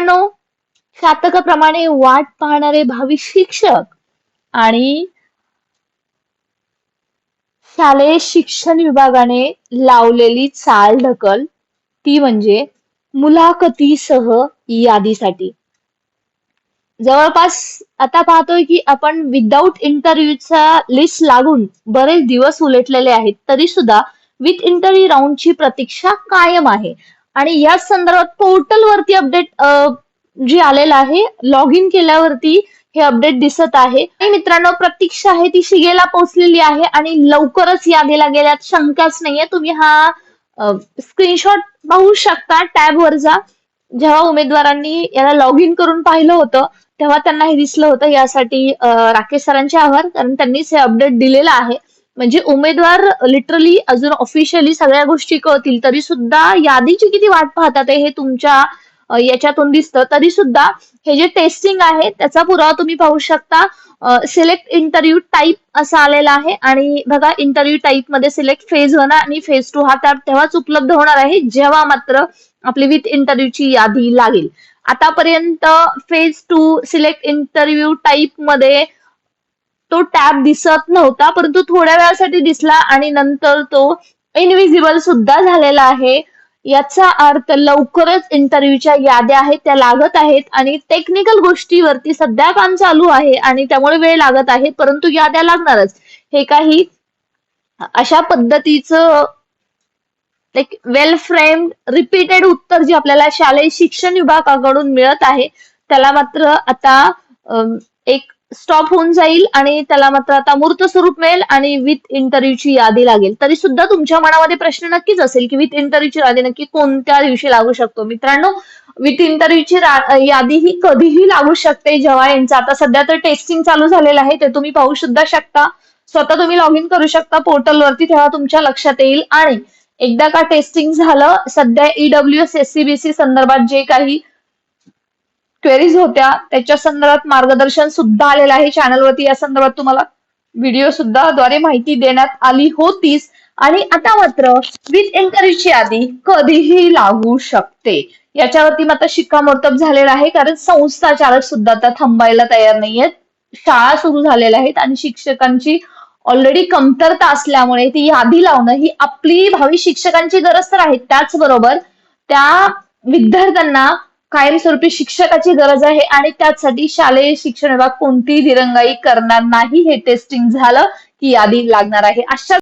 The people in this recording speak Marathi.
मित्रांनो, शातकाप्रमाणे वाट पाहणारे भावी शिक्षक आणि शालेय शिक्षण विभागाने लावलेली चालढकल ती म्हणजे मुलाखतीसह यादीसाठी. जवळपास आता पाहतोय की आपण विदाऊट इंटरव्ह्यूचा लिस्ट लागून बरेच दिवस उलटलेले आहेत, तरी सुद्धा विथ इंटरव्ह्यू राऊंडची प्रतीक्षा कायम आहे. आणि याच संदर्भात पोर्टल वरती अपडेट जे आलेलं आहे, लॉग इन केल्यावरती हे अपडेट दिसत आहे. आणि मित्रांनो, प्रतीक्षा आहे ती शिगेला पोहोचलेली आहे आणि लवकरच यादीला गेल्यात शंकाच नाहीये. तुम्ही हा स्क्रीनशॉट पाहू शकता. टॅब वर जा. जेव्हा उमेदवारांनी याला लॉग इन करून पाहिलं होतं तेव्हा त्यांना हे दिसलं होतं. यासाठी राकेश सरांचे आभार, कारण त्यांनीच हे अपडेट दिलेलं आहे. म्हणजे उमेदवार लिटरली अजून ऑफिशियली सगळ्या गोष्टी कळतील तरी सुद्धा यादीची किती वाट पाहतात हे तुमच्या याच्यातून दिसतं. तरी सुद्धा हे जे टेस्टिंग आहे त्याचा पुरावा तुम्ही पाहू शकता. सिलेक्ट इंटरव्ह्यू टाईप असं आलेला आहे आणि बघा, इंटरव्ह्यू टाईप मध्ये सिलेक्ट फेज 1 आणि फेज 2 हा टॅब तेव्हाच उपलब्ध होणार आहे जेव्हा मात्र आपली विथ इंटरव्ह्यूची यादी लागेल. आतापर्यंत फेज 2 सिलेक्ट इंटरव्ह्यू टाईप मध्ये तो टॅब दिसत नव्हता, परंतु थोड्या वेळासाठी दिसला आणि नंतर तो इनविजिबल सुद्धा झालेला आहे. याचा अर्थ लवकरच इंटरव्ह्यूच्या याद्या आहेत त्या लागत आहेत आणि टेक्निकल गोष्टीवरती सध्या काम चालू आहे आणि त्यामुळे वेळ लागत आहे, परंतु याद्या लागणारच. हे काही अशा पद्धतीचं एक वेल फ्रेम्ड रिपीटेड उत्तर जे आपल्याला शालेय शिक्षण विभागाकडून मिळत आहे त्याला मात्र आता एक स्टॉप होऊन जाईल आणि त्याला मात्र आता मूर्त स्वरूप मिळेल आणि विथ इंटरव्ह्यूची यादी लागेल. तरी सुद्धा तुमच्या मनामध्ये प्रश्न नक्कीच असेल की विथ इंटरव्ह्यूची यादी नक्की कोणत्या दिवशी लागू शकतो. मित्रांनो, विथ इंटरव्ह्यूची यादी ही कधीही लागू शकते, जेव्हा यांचं आता सध्या तर टेस्टिंग चालू झालेलं आहे ते तुम्ही पाहू सुद्धा शकता. स्वतः तुम्ही लॉग इन करू शकता पोर्टल वरती, तेव्हा तुमच्या लक्षात येईल. आणि एकदा का टेस्टिंग झालं, सध्या ईडब्ल्यूएस एससीबीसी संदर्भात जे काही क्वेरीज होत्या त्याच्या संदर्भात मार्गदर्शन सुद्धा आलेलं आहे चॅनलवरती. या संदर्भात तुम्हाला व्हिडिओ सुद्धा द्वारे माहिती देण्यात आली होतीच. आणि आता मात्र विथ इंटरव्ह्यूची यादी कधीही लागू शकते याच्यावरती मात्र शिक्कामोर्तब झालेलं आहे, कारण संस्था चालक सुद्धा आता थांबायला तयार नाहीयेत. शाळा सुरू झालेल्या आहेत आणि शिक्षकांची ऑलरेडी कमतरता असल्यामुळे ती यादी लावणं ही आपली भावी शिक्षकांची गरज तर आहे, त्याचबरोबर त्या विद्यार्थ्यांना कायमस्वरूपी शिक्षकाची गरज आहे आणि त्याचसाठी शालेय शिक्षण विभाग कोणतीही दिरंगाई करणार नाही. हे टेस्टिंग झालं की यादी लागणार आहे. अशा